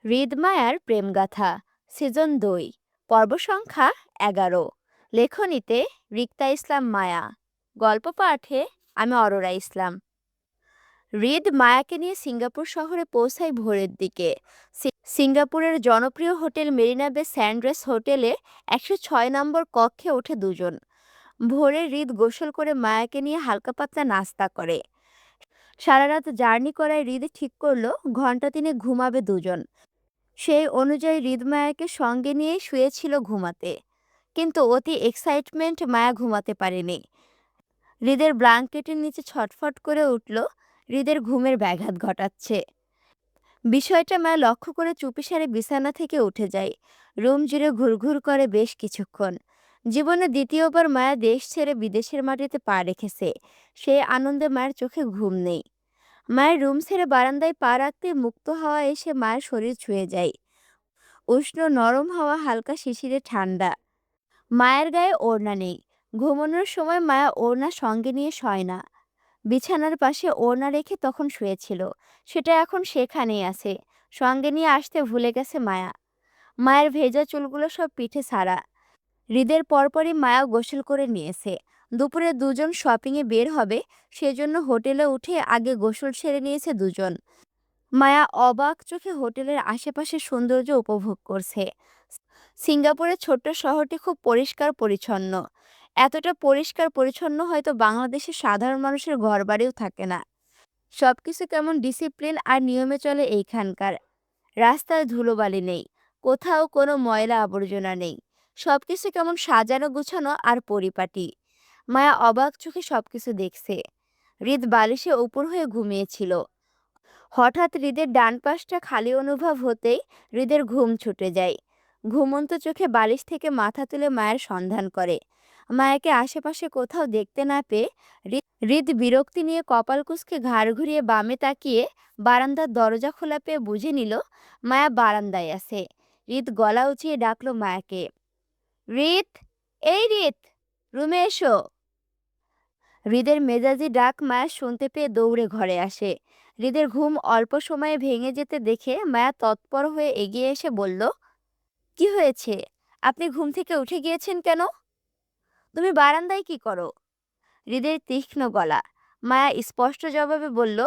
হৃদমায়ার প্রেমগাথা season ২ পর্ব সংখ্যা ১১। লেখনীতে রিক্তা ইসলাম মায়া। গল্প পাঠে আমি অরোরা ইসলাম। হৃদ মায়াকে নিয়ে সিঙ্গাপুর শহরে পৌঁছায় ভোরের দিকে। সিঙ্গাপুরের জনপ্রিয় হোটেল মেরিনা বে স্যান্ড্রেস হোটেলে ১০৬ নম্বর কক্ষে ওঠে দুজন। ভোরে হৃদ গোসল করে মায়াকে নিয়ে হালকা পাতলা নাস্তা করে। সারা রাত জার্নি করায় হৃদ ঠিক করলো ঘন্টা তিনে ঘুমাবে দুজন। সেই অনুযায়ী হৃদ মায়াকে সঙ্গে নিয়েই শুয়েছিল ঘুমাতে। কিন্তু অতি এক্সাইটমেন্ট মায়া ঘুমাতে পারেনি। হৃদের ব্ল্যাঙ্কেটের নিচে ছটফট করে উঠল, হৃদের ঘুমের ব্যাঘাত ঘটাচ্ছে। বিষয়টা মায়া লক্ষ্য করে চুপিসারে বিছানা থেকে উঠে যায়। রুম জুড়ে ঘুরঘুর করে বেশ কিছুক্ষণ। জীবনে দ্বিতীয়বার মায়া দেশ ছেড়ে বিদেশের মাটিতে পা রেখেছে। সেই আনন্দে মায়ের চোখে ঘুম নেই। মায়ের রুম ছেড়ে বারান্দায় পা রাখতে মুক্ত হাওয়া এসে মায়ের শরীর ছুঁয়ে যায়। উষ্ণ নরম হাওয়া, হালকা শিশিরে ঠান্ডা। মায়ের গায়ে ওড়না নেই। ঘুমানোর সময় মায়া ওড়না সঙ্গে নিয়ে শয় না। বিছানার পাশে ওড়না রেখে তখন শুয়েছিল, সেটা এখন সেখানেই আছে। সঙ্গে নিয়ে আসতে ভুলে গেছে মায়া। মায়ের ভেজা চুলগুলো সব পিঠে ছাড়া। হৃদের পরপরই মায়া গোসল করে নিয়েছে। দুপুরে দুজন শপিংয়ে বের হবে, সেজন্য হোটেলে উঠে আগে গোসল সেরে নিয়েছে দুজন। মায়া অবাক চোখে হোটেলের আশেপাশের সৌন্দর্য উপভোগ করছে। সিঙ্গাপুরের ছোট্ট শহরটি খুব পরিষ্কার পরিচ্ছন্ন। এতটা পরিষ্কার পরিচ্ছন্ন হয়তো বাংলাদেশের সাধারণ মানুষের ঘরবাড়িও থাকে না। সবকিছু কেমন ডিসিপ্লিন আর নিয়মে চলে এইখানকার। রাস্তায় ধুলোবালি নেই, কোথাও কোনো ময়লা আবর্জনা নেই। সবকিছু কেমন সাজানো গুছানো আর পরিপাটি। মায়া অবাক চোখে সবকিছু দেখছে। হৃদ বালিশে উপর হয়ে ঘুমিয়েছিল। হঠাৎ হৃদের ডান পাশটা খালি অনুভব হতেই হৃদের ঘুম ছুটে যায়। ঘুমন্ত চোখে বালিশ থেকে মাথা তুলে মায়ের সন্ধান করে। মায়াকে আশেপাশে কোথাও দেখতে না পেয়ে হৃদ বিরক্তি নিয়ে কপাল কুঁচকে ঘাড় ঘুরিয়ে বামে তাকিয়ে বারান্দার দরজা খোলা পেয়ে বুঝে নিল মায়া বারান্দায় আছে। হৃদ গলা উঁচিয়ে ডাকলো মায়াকে, হৃদ, এই হৃদ, রুমে এসো। হৃদের মেজাজি ডাক মায়া শুনতে পেয়ে দৌড়ে ঘরে আসে। হৃদের ঘুম অল্প সময়ে ভেঙে যেতে দেখে মায়া তৎপর হয়ে এগিয়ে এসে বলল, কি হয়েছে? আপনি ঘুম থেকে উঠে গিয়েছেন কেন? তুমি বারান্দায় কি করো? হৃদের তীক্ষ্ণ গলা। মায়া স্পষ্ট জবাবে বলল,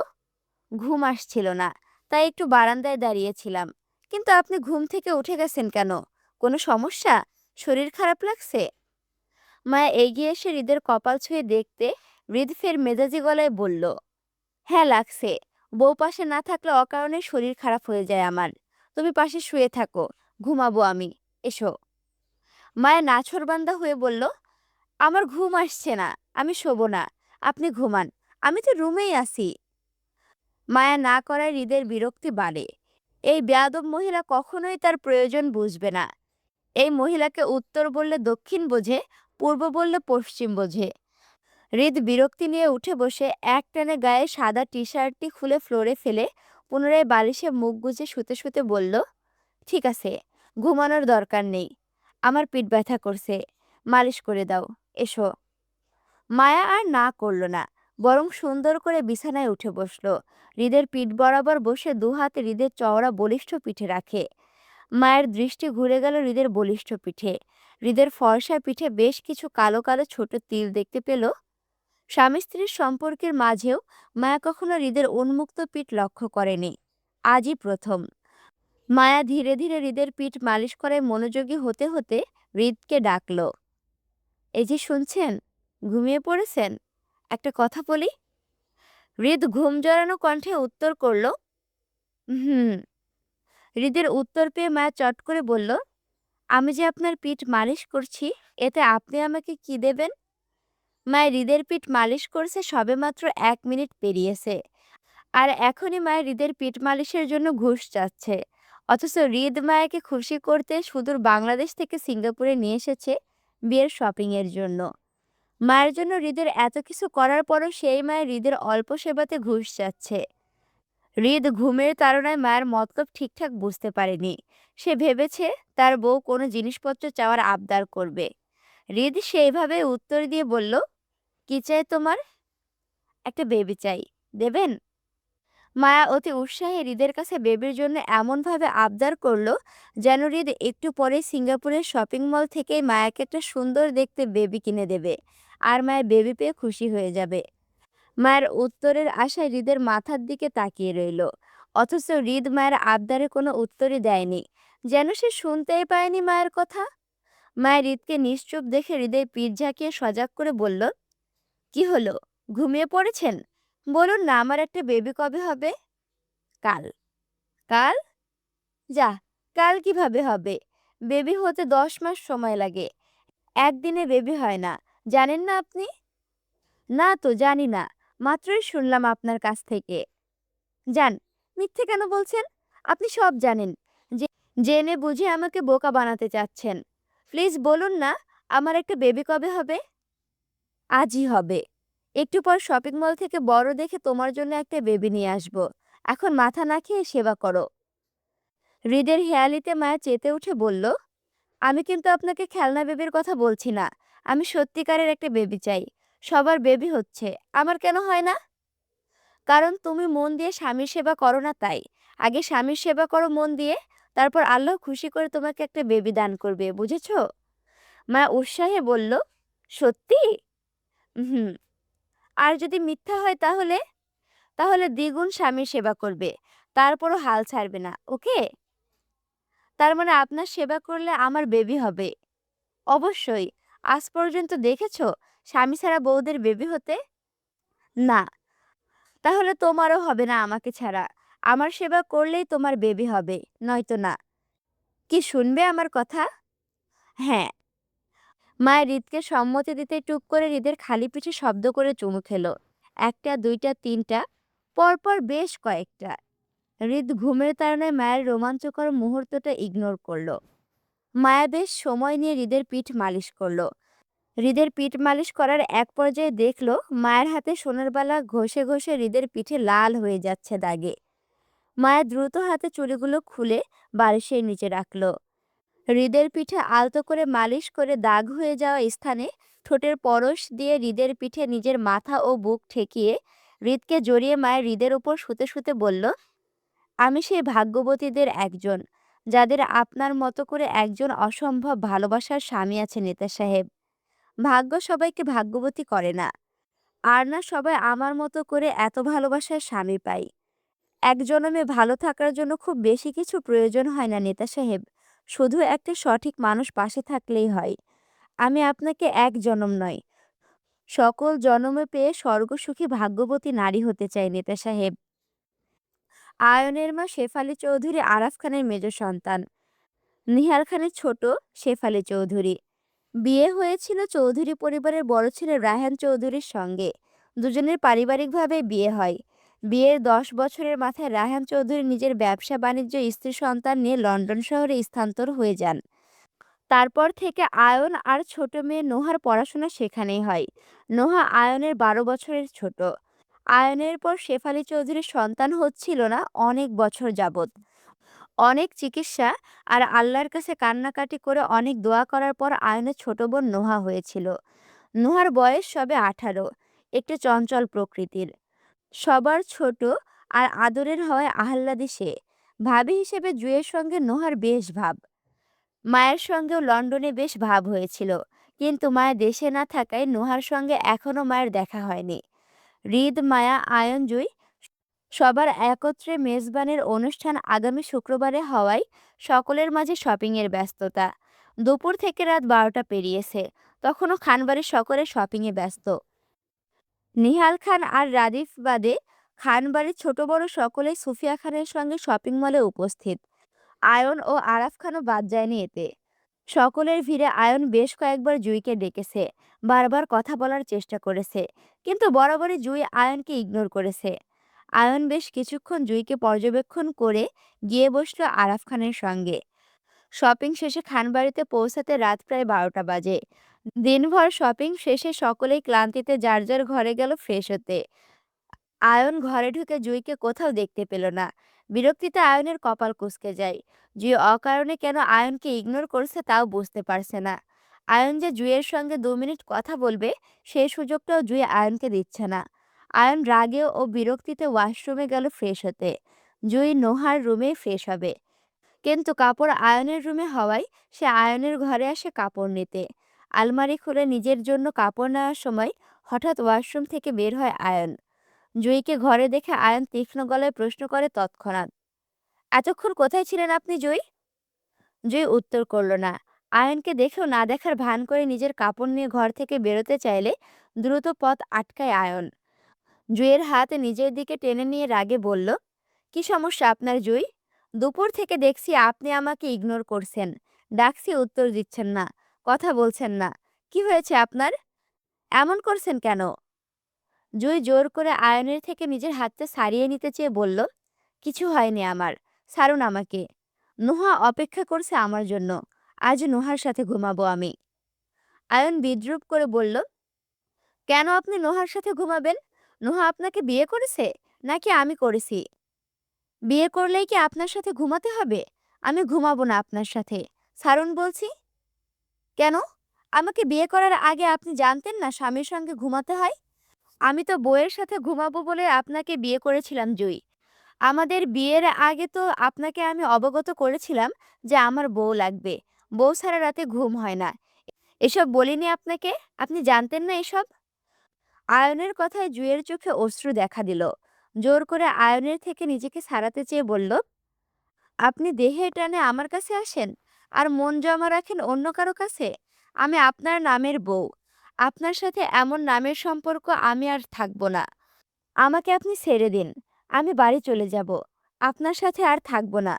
ঘুম আসছিল না, তাই একটু বারান্দায় দাঁড়িয়েছিলাম। কিন্তু আপনি ঘুম থেকে উঠে গেছেন কেন? কোনো সমস্যা? শরীর খারাপ লাগছে? মায়া এগিয়ে এসে হৃদের কপাল ছুঁয়ে দেখতে হৃদ ফের মেজাজি গলায় বলল, হ্যাঁ লাগছে। বউ পাশে না থাকলে অকারণে শরীর খারাপ হয়ে যায় আমার। তুমি পাশে শুয়ে থাকো, ঘুমাবো আমি। এসো। মায়া নাছোড়বান্দা হয়ে বলল, আমার ঘুম আসছে না, আমি শোবো না। আপনি ঘুমান, আমি তো রুমেই আছি। মায়া না করায় হৃদের বিরক্তি বাড়ে। এই বেয়াদব মহিলা কখনোই তার প্রয়োজন বুঝবে না। এই মহিলাকে উত্তর বললে দক্ষিণ বোঝে, পূর্ব বললে পশ্চিম বোঝে। হৃদ বিরক্তি নিয়ে উঠে বসে একটানে গায়ে সাদা টি শার্টটি খুলে ফ্লোরে ফেলে পুনরায় বালিশে মুখ গুজে শুতে শুতে বলল, ঠিক আছে, ঘুমানোর দরকার নেই। আমার পিঠ ব্যথা করছে, মালিশ করে দাও। এসো। মায়া আর না করল না, বরং সুন্দর করে বিছানায় উঠে বসল। হৃদের পিঠ বরাবর বসে দুহাতে হৃদের চওড়া বলিষ্ঠ পিঠে রাখে। মায়ের দৃষ্টি ঘুরে গেল হৃদের বলিষ্ঠ পিঠে। হৃদের ফর্সা পিঠে বেশ কিছু কালো কালো ছোট তিল দেখতে পেল। স্বামী স্ত্রীর সম্পর্কের মাঝেও মায়া কখনো হৃদের উন্মুক্ত পিঠ লক্ষ্য করেনি, আজই প্রথম। মায়া ধীরে ধীরে হৃদের পিঠ মালিশ করে মনোযোগী হতে হতে হৃদকে ডাকলো, এই যে শুনছেন, ঘুমিয়ে পড়েছেন? একটা কথা বলি। হৃদ ঘুম জড়ানো কণ্ঠে উত্তর করল, হুম। হৃদের উত্তর পেয়ে মায়া চট করে বলল, আমি যে আপনার পিঠ মালিশ করছি, এতে আপনি আমাকে কি দেবেন? মায়ের হৃদের পিঠ মালিশ করছে সবেমাত্র 1 মিনিট পেরিয়েছে, আর এখনই মায়ের হৃদের পিঠ মালিশের জন্য ঘুষ চাচ্ছে। অথচ হৃদ মায়াকে খুশি করতে সুদূর বাংলাদেশ থেকে সিঙ্গাপুরে নিয়ে এসেছে বিয়ের শপিং এর জন্য। মায়ের জন্য হৃদের এত কিছু করার পরও সেই মায়ের হৃদের অল্প সেবাতে ঘুষ চাচ্ছে। হৃদ ঘুমের তাড়নায় মায়ের মতলব ঠিকঠাক বুঝতে পারেনি। সে ভেবেছে তার বউ কোনো জিনিসপত্র চাওয়ার আবদার করবে। হৃদ সেইভাবে উত্তর দিয়ে বলল, কি চাই তোমার? একটা বেবি চাই, দেবেন? মায়া অতি উৎসাহে হৃদের কাছে বেবির জন্য এমনভাবে আবদার করলো যেন হৃদ একটু পরেই সিঙ্গাপুরের শপিং মল থেকেই মায়াকে একটা সুন্দর দেখতে বেবি কিনে দেবে আর মায়া বেবি পেয়ে খুশি হয়ে যাবে। মায়ের উত্তরের আশায় হৃদের মাথার দিকে তাকিয়ে রইল, অথচ হৃদ মায়ের আবদারে কোনো উত্তরই দেয়নি, যেন সে শুনতেই পায়নি মায়ের কথা। মায়ের হৃদকে নিশ্চুপ দেখে হৃদয় পিঠ ঝাঁকিয়ে সজাগ করে বলল, কি হলো, ঘুমিয়ে পড়েছেন? বলুন না, আমার একটা বেবি কবে হবে? কাল। কাল? যা, কাল কিভাবে হবে? বেবি হতে 10 মাস সময় লাগে। একদিনে বেবি হয় না, জানেন না আপনি? না তো, জানি না, মাত্রই শুনলাম আপনার কাছ থেকে। যান, মিথ্যে কেন বলছেন? আপনি সব জানেন। যে জেনে বুঝে আমাকে বোকা বানাতে চাচ্ছেন। প্লিজ বলুন না, আমার একটা বেবি কবে হবে? আজই হবে। একটু পর শপিং মল থেকে বড় দেখে তোমার জন্য একটা বেবি নিয়ে আসবো। এখন মাথা না খেয়ে সেবা করো। হৃদের হেয়ালিতে মায়া চেতে উঠে বলল, আমি কিন্তু আপনাকে খেলনা বেবির কথা বলছি না। আমি সত্যিকারের একটা বেবি চাই। সবার বেবি হচ্ছে, আমার কেন হয় না? কারণ তুমি মন দিয়ে স্বামীর সেবা করো না তাই। আগে স্বামীর সেবা করো মন দিয়ে, তারপর আল্লাহ খুশি করে তোমাকে একটা বেবি দান করবে, বুঝেছো? মা উৎসাহে বলল, সত্যি? হুম। আর যদি মিথ্যা হয় তাহলে? তাহলে দ্বিগুণ স্বামীর সেবা করবে, তারপরও হাল ছাড়বে না, ওকে? তার মানে আপনার সেবা করলে আমার বেবি হবে? অবশ্যই। আজ পর্যন্ত দেখেছো স্বামী ছাড়া বউদের বেবি হতে? না। তাহলে তোমারও হবে না আমাকে ছাড়া। আমার সেবা করলেই তোমার বেবি হবে, নয়তো না। কি শুনবে আমার কথা? হ্যাঁ। মায়ের হৃদকে সম্মতি দিতে টুক করে হৃদের খালি পিঠে শব্দ করে চুমু খেলো। একটা, দুইটা, তিনটা, পরপর বেশ কয়েকটা। হৃদ ঘুমের তাড়নায় মায়ের রোমাঞ্চকর মুহূর্তটা ইগনোর করলো। মায়া বেশ সময় নিয়ে হৃদের পিঠ মালিশ করলো। হৃদের পিঠ মালিশ করার এক পর্যায়ে দেখলো মায়ের হাতে সোনার বালা ঘষে ঘষে হৃদের পিঠে লাল হয়ে যাচ্ছে দাগে। মায়া দ্রুত হাতে চুড়িগুলো খুলে বালিশের নিচে রাখলো। হৃদের পিঠে আলতো করে মালিশ করে দাগ হয়ে যাওয়া স্থানে ঠোঁটের পরশ দিয়ে হৃদের পিঠে নিজের মাথা ও বুক ঠেকিয়ে হৃদকে জড়িয়ে মায়ের হৃদের উপর শুতে শুতে বলল, আমি সেই ভাগ্যবতীদের একজন, যাদের আপনার মতো করে একজন অসম্ভব ভালোবাসার স্বামী আছে নেতা সাহেব। ভাগ্য সবাইকে ভাগ্যবতী করে না, আর না সবাই আমার মতো করে এত ভালোবাসার স্বামী পাই। এক জনমে ভালো থাকার জন্য খুব বেশি কিছু প্রয়োজন হয় না নেতা সাহেব, শুধু একটা সঠিক মানুষ পাশে থাকলেই হয়। আমি আপনাকে এক জনম নয়, সকল জনমে পেয়ে স্বর্গসুখী ভাগ্যবতী নারী হতে চাই নেতা সাহেব। আয়নের মা শেফালি চৌধুরী আরাফ খানের মেজ সন্তান, নিহার খানের ছোট শেফালি চৌধুরী। বিয়ে হয়েছিল চৌধুরী পরিবারের বড় ছেলে রায়হান চৌধুরীর সঙ্গে। দুজনের পারিবারিকভাবে বিয়ে হয়। বিয়ের 10 বছরের মাথায় রায়হান চৌধুরী নিজের ব্যবসা বাণিজ্য স্ত্রী সন্তান নিয়ে লন্ডন শহরে স্থানান্তর হয়ে যান। তারপর থেকে আয়ন আর ছোট মেয়ে নোহার পড়াশোনা সেখানেই হয়। নোহা আয়নের 12 বছরের ছোট। আয়নের পর শেফালি চৌধুরীর সন্তান হচ্ছিল না অনেক বছর যাবৎ। অনেক চিকিৎসা আর আল্লাহর কাছে কান্নাকাটি করে অনেক দোয়া করার পর আয়নের ছোট বোন নোহা হয়েছিল। নোহার বয়স সবে 18, একটু চঞ্চল প্রকৃতির, সবার ছোট আর আদরের হওয়ায় আহ্লাদী সে। ভাবি হিসেবে জুয়ের সঙ্গে নোহার বেশ ভাব। মায়ের সঙ্গেও লন্ডনে বেশ ভাব হয়েছিল, কিন্তু মায়া দেশে না থাকায় নোহার সঙ্গে এখনো মায়ের দেখা হয়নি। হৃদ, মায়া, আয়ন, জুই সবার একত্রে মেজবানের অনুষ্ঠান আগামী শুক্রবারে হওয়ায় সকলের মাঝে শপিংয়ের ব্যস্ততা। দুপুর থেকে রাত 12টা পেরিয়েছে, তখনও খানবাড়ির সকলে শপিংয়ে ব্যস্ত। নিহাল খান আর রাদিফ বাদে খানবাড়ির ছোট বড় সকলেই সুফিয়া খানের সঙ্গে শপিং মলে উপস্থিত। আয়ন ও আরাফ খানও বাদ যায়নি এতে। সকলের ভিড়ে আয়ন বেশ কয়েকবার জুইকে ডেকেছে, বারবার কথা বলার চেষ্টা করেছে, কিন্তু বরাবরই জুই আয়নকে ইগনোর করেছে। আয়ন বেশ কিছুক্ষণ জুইকে পর্যবেক্ষণ করে গিয়ে বসলো আরাফ খানের সঙ্গে। শপিং শেষে খানবাড়িতে পৌঁছাতে রাত প্রায় 12টা বাজে। দিনভর শপিং শেষে সকলেই ক্লান্তিতে যার যার ঘরে গেল ফ্রেশ হতে। আয়ন ঘরে ঢুকে জুইকে কোথাও দেখতে পেল না। বিরক্তিতে আয়নের কপাল কুঁচকে যায়। জুই অকারণে কেন আয়নকে ইগনোর করছে তাও বুঝতে পারছে না। আয়ন যে জুইয়ের সঙ্গে 2 মিনিট কথা বলবে সেই সুযোগটাও জুই আয়নকে দিচ্ছে না। আয়ন রাগে ও বিরক্তিতে ওয়াশরুমে গেল ফ্রেশ হতে। জুই নোহার রুমে ফ্রেশ হবে, কিন্তু কাপড় আয়নের রুমে হওয়ায় সে আয়নের ঘরে আসে কাপড় নিতে। আলমারি খুলে নিজের জন্য কাপড় নেওয়ার সময় হঠাৎ ওয়াশরুম থেকে বের হয় আয়ন। জুইকে ঘরে দেখে আয়ন তীক্ষ্ণ গলায় প্রশ্ন করে তৎক্ষণাৎ, এতক্ষণ কোথায় ছিলেন আপনি জুই? জুই উত্তর করল না। আয়নকে দেখেও না দেখার ভান করে নিজের কাপড় নিয়ে ঘর থেকে বেরোতে চাইলে দ্রুত পথ আটকায় আয়ন। জুইয়ের হাত নিজের দিকে টেনে নিয়ে রাগে বলল, কি সমস্যা আপনার জুই? দুপুর থেকে দেখছি আপনি আমাকে ইগনোর করছেন। ডাকছি উত্তর দিচ্ছেন না, কথা বলছেন না। কি হয়েছে আপনার? এমন করছেন কেন? জুই জোর করে আয়নের থেকে নিজের হাতটা ছাড়িয়ে নিতে চেয়ে বলল, কিছু হয়নি আমার, ছাড়ুন আমাকে। নোহা অপেক্ষা করছে আমার জন্য, আজ নোহার সাথে ঘুমাবো আমি। আয়ন বিদ্রূপ করে বলল, কেন আপনি নোহার সাথে ঘুমাবেন? নোহা আপনাকে বিয়ে করেছে নাকি আমি করেছি? বিয়ে করলেই কি আপনার সাথে ঘুমাতে হবে? আমি ঘুমাবো না আপনার সাথে, ছাড়ুন বলছি। কেন? আমাকে বিয়ে করার আগে আপনি জানতেন না স্বামীর সঙ্গে ঘুমাতে হয়? আমি তো বউয়ের সাথে ঘুমাবো বলে আপনাকে বিয়ে করেছিলাম জুই। আমাদের বিয়ের আগে তো আপনাকে আমি অবগত করেছিলাম যে আমার বউ লাগবে। বউ ছাড়া রাতে ঘুম হয় না। এসব বলিনি আপনাকে? আপনি জানতেন না এসব? আয়নের কথায় জুইয়ের চোখে অশ্রু দেখা দিল। জোর করে আয়নের থেকে নিজেকে ছাড়াতে চেয়ে বলল, আপনি দেহের টানে আমার কাছে আসেন আর মন জমা রাখেন অন্য কারো কাছে। আমি আপনার নামের বউ। আপনার সাথে এমন নামের সম্পর্ক আমি আর থাকবো না। আমাকে আপনি ছেড়ে দিন। আমি বাড়ি চলে যাব। আপনার সাথে আর থাকবো না।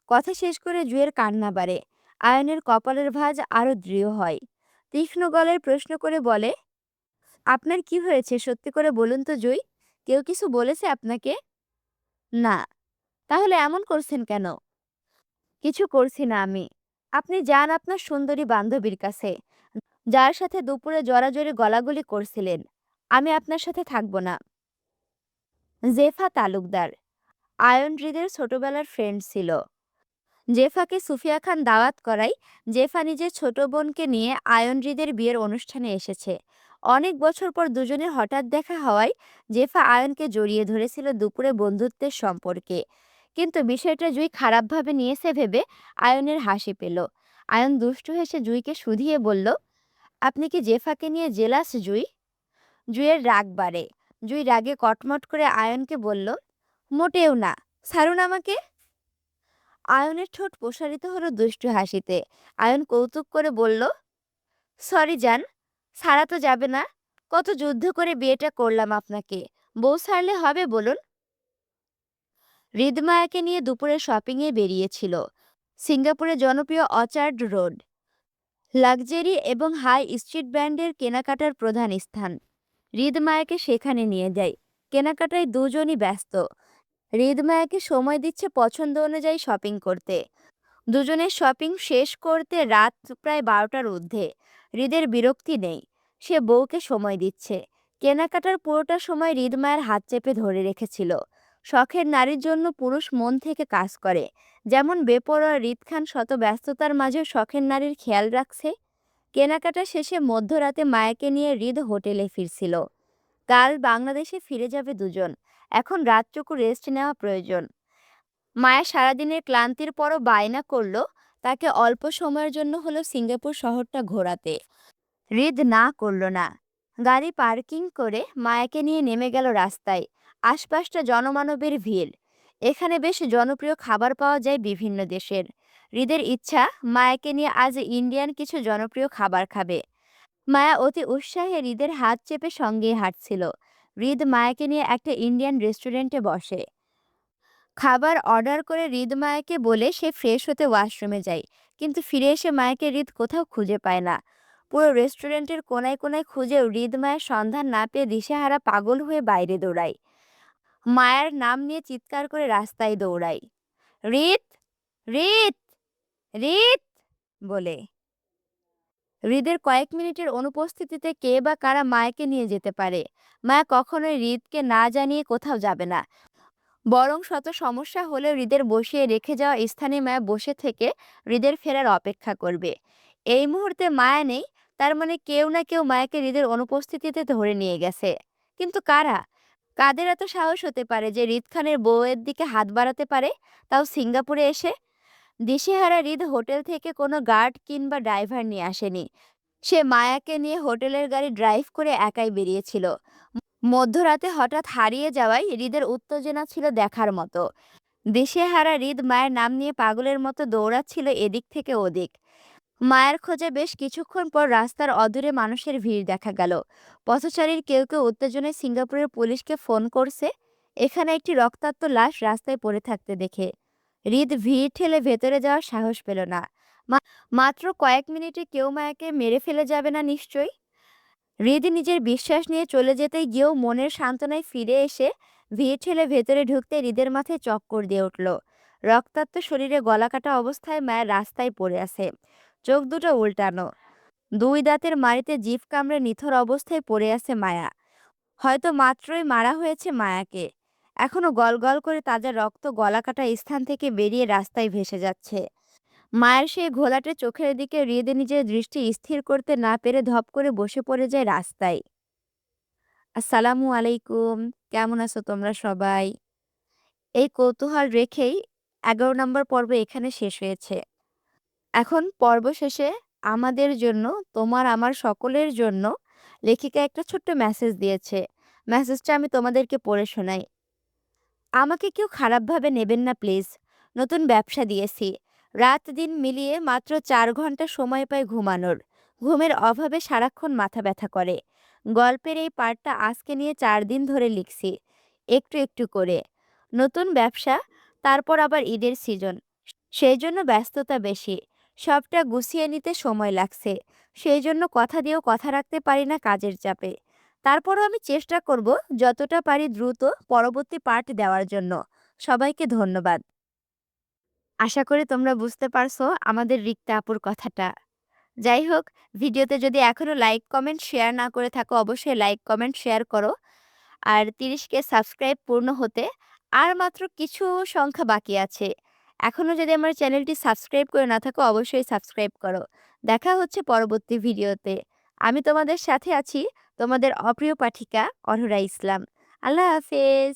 কথা শেষ করে জুয়ের কান্না বাড়ে। আয়নের কপালের ভাঁজ আরো দৃঢ় হয়। তীক্ষ্ণ গলায় প্রশ্ন করে বলে, আপনার কি হয়েছে সত্যি করে বলুন তো জুই? কেউ কিছু বলেছে আপনাকে? না। তাহলে এমন করছেন কেন? কিছু করছি না আমি। আপনি যান আপনার সুন্দরী বান্ধবীর কাছে, যার সাথে দুপুরে জড়াজড়ি গলাগলি করছিলেন। আমি আপনার সাথে থাকবো না। জেফা তালুকদার আয়ন হৃদের ছোটবেলার ফ্রেন্ড ছিল। জেফাকে সুফিয়া খান দাওয়াত করায় জেফা নিজের ছোট বোনকে নিয়ে আয়ন হৃদের বিয়ের অনুষ্ঠানে এসেছে। অনেক বছর পর দুজনের হঠাৎ দেখা হওয়ায় জেফা আয়নকে জড়িয়ে ধরেছিল দুপুরে বন্ধুত্বের সম্পর্কে। কিন্তু বিষয়টা জুই খারাপভাবে নিয়েছে ভেবে আয়নের হাসি পেল। আয়ন দুষ্টু হেসে জুইকে শুধিয়ে বলল, আপনি কি জেফাকে নিয়ে জেলাস জুই? জুইয়ের রাগ বাড়ে। জুই রাগে কটমট করে আয়নকে বলল, মোটেও না, ছাড়ুন আমাকে। আয়নের ঠোঁট প্রসারিত হলো দুষ্টু হাসিতে। আয়ন কৌতুক করে বলল, সরি জান, ছাড়া তো যাবে না। কত যুদ্ধ করে বিয়েটা করলাম আপনাকে, বউ ছাড়লে হবে বলুন? হৃদমায়াকে নিয়ে দুপুরে শপিংয়ে বেরিয়েছিল। সিঙ্গাপুরের জনপ্রিয় অর্চার্ড রোড লাক্সারি এবং হাই স্ট্রিট ব্র্যান্ডের কেনাকাটার প্রধান স্থান। হৃদমায়াকে সেখানে নিয়ে যায়। কেনাকাটায় দুজনই ব্যস্ত। হৃদমায়াকে সময় দিচ্ছে পছন্দ অনুযায়ী শপিং করতে। দুজনের শপিং শেষ করতে রাত প্রায় 12টার ঊর্ধ্বে। হৃদের বিরক্তি নেই, সে বউকে সময় দিচ্ছে। কেনাকাটার পুরোটা সময় হৃদ মায়ের হাত চেপে ধরে রেখেছিল। শখের নারীর জন্য পুরুষ মন থেকে কাজ করে। যেমন বেপরোয়া হৃদ খান শত ব্যস্ততার মাঝেও শখের নারীর খেয়াল রাখছে। কেনাকাটা শেষে মধ্যরাতে মায়াকে নিয়ে হৃদ হোটেলে ফিরছিল। কাল বাংলাদেশে ফিরে যাবে দুজন। এখন রাতটুকু রেস্ট নেওয়া প্রয়োজন। মায়া সারাদিনের ক্লান্তির পরও বায়না করল তাকে অল্প সময়ের জন্য হলেও সিঙ্গাপুর শহরটা ঘোরাতে। হৃদ না করল না। গাড়ি পার্কিং করে মায়াকে নিয়ে নেমে গেল রাস্তায়। আশপাশটা জনমানবের ভিড়। এখানে বেশ জনপ্রিয় খাবার পাওয়া যায় বিভিন্ন দেশের। হৃদের ইচ্ছা মায়াকে নিয়ে আজ ইন্ডিয়ান কিছু জনপ্রিয় খাবার খাবে। মায়া অতি উৎসাহে হৃদের হাত চেপে সঙ্গে হাঁটছিল। হৃদ মায়াকে নিয়ে একটা ইন্ডিয়ান রেস্টুরেন্টে বসে। খাবার অর্ডার করে হৃদ মায়াকে বলে সে ফ্রেশ হতে ওয়াশরুমে যায়, কিন্তু ফিরে এসে মায়াকে হৃদ কোথাও খুঁজে পায় না। পুরো রেস্টুরেন্টের কোনায় কোনায় খুঁজেও হৃদ মায়ের সন্ধান না পেয়ে দিশেহারা পাগল হয়ে বাইরে দৌড়ায়। মায়ের নাম নিয়ে চিৎকার করে রাস্তায় দৌড়ায়, হৃদ, হৃদ, হৃদ বলে। হৃদের কয়েক মিনিটের অনুপস্থিতিতে কে বা কারা মায়াকে নিয়ে যেতে পারে? মায়া কখনোই হৃদকে না জানিয়ে কোথাও যাবে না। বরং শত সমস্যা হলেও হৃদের বসিয়ে রেখে যাওয়া স্থানে মায়া বসে থেকে হৃদের ফেরার অপেক্ষা করবে। এই মুহূর্তে মায়া নেই, তার মানে কেউ না কেউ মায়াকে হৃদের অনুপস্থিতিতে ধরে নিয়ে গেছে। কিন্তু কারা? কাদের এত সাহস হতে পারে যে হৃদ খানের বউয়ের দিকে হাত বাড়াতে পারে, তাও সিঙ্গাপুরে এসে? দিশেহারা হৃদ হোটেল থেকে কোনো গার্ড কিংবা ড্রাইভার নিয়ে আসেনি। সে মায়াকে নিয়ে হোটেলের গাড়ি ড্রাইভ করে একাই বেরিয়েছিল। মধ্যরাতে হঠাৎ হারিয়ে যাওয়ায় হৃদের উত্তেজনা ছিল দেখার মতো। দিশেহারা হৃদ মায়ের নাম নিয়ে পাগলের মতো দৌড়াচ্ছিল এদিক থেকে ওদিক। মায়ের খোঁজে বেশ কিছুক্ষণ পর রাস্তার অদূরে মানুষের ভিড় দেখা গেল। পথচারীর কেউ কেউ উত্তেজনায় সিঙ্গাপুরের পুলিশকে ফোন করছে এখানে একটি রক্তাক্ত লাশ রাস্তায় পড়ে থাকতে দেখে। হৃদ ভিড় ঠেলে ভেতরে যাওয়ার সাহস পেল না। মাত্র কয়েক মিনিটে কেউ মায়াকে মেরে ফেলে যাবে না নিশ্চয়ই। হৃদ নিজের বিশ্বাস নিয়ে চলে যেতে গিয়েও মনের সান্ত্বনায় ফিরে এসে ভিড় ঠেলে ভেতরে ঢুকতে হৃদের মাথায় চক্কর দিয়ে উঠল। রক্তাক্ত শরীরে গলাকাটা অবস্থায় মায়ের রাস্তায় পড়ে আছে, চোখ দুটো উল্টানো, দুই দাঁতের মাড়িতে জিভ কামড়ে নিথর অবস্থায় পড়ে আছে মায়া। হয়তো মাত্রই মারা হয়েছে মায়াকে। এখনো গলগল করে তাজা রক্ত গলাকাটা স্থান থেকে বেরিয়ে রাস্তায় ভেসে যাচ্ছে। মায়ের সেই ঘোলাটে চোখের দিকে হৃদ নিজের দৃষ্টি স্থির করতে না পেরে ধপ করে বসে পড়ে যায় রাস্তায়। আসসালামু আলাইকুম। কেমন আছো তোমরা সবাই? এই কৌতূহল রেখেই ১১ নম্বর পর্ব এখানে শেষ হয়েছে। এখন পর্ব শেষে আমাদের জন্য, তোমার আমার সকলের জন্য লেখিকা একটা ছোট্ট মেসেজ দিয়েছে। মেসেজটা আমি তোমাদেরকে পড়ে শোনাই। আমাকে কেউ খারাপভাবে নেবেন না প্লিজ। নতুন ব্যবসা দিয়েছি। রাত দিন মিলিয়ে মাত্র ৪ ঘন্টা সময় পাই ঘুমানোর। ঘুমের অভাবে সারাক্ষণ মাথা ব্যথা করে। গল্পের এই পার্টটা আজকে নিয়ে ৪ দিন ধরে লিখছি, একটু একটু করে। নতুন ব্যবসা, তারপর আবার ঈদের সিজন, সেই জন্য ব্যস্ততা বেশি। সবটা গুছিয়ে নিতে সময় লাগছে। সেই জন্য কথা দিয়েও কথা রাখতে পারি না কাজের চাপে। তারপরও আমি চেষ্টা করব যতটা পারি দ্রুত পরবর্তী পার্ট দেওয়ার জন্য। সবাইকে ধন্যবাদ। আশা করি তোমরা বুঝতে পারছো আমাদের রিক্তা আপুর কথাটা। যাই হোক, ভিডিওতে যদি এখনো লাইক কমেন্ট শেয়ার না করে থাকো অবশ্যই লাইক কমেন্ট শেয়ার করো। আর ৩০কে সাবস্ক্রাইব পূর্ণ হতে আর মাত্র কিছু সংখ্যা বাকি আছে। এখনো যদি আমার চ্যানেলটি সাবস্ক্রাইব করে না থাকো অবশ্যই সাবস্ক্রাইব করো। দেখা হচ্ছে পরবর্তী ভিডিওতে। আমি তোমাদের সাথে আছি, তোমাদের অপ্রিয় পাঠিকা অরহুরা ইসলাম। আল্লাহ হাফেজ।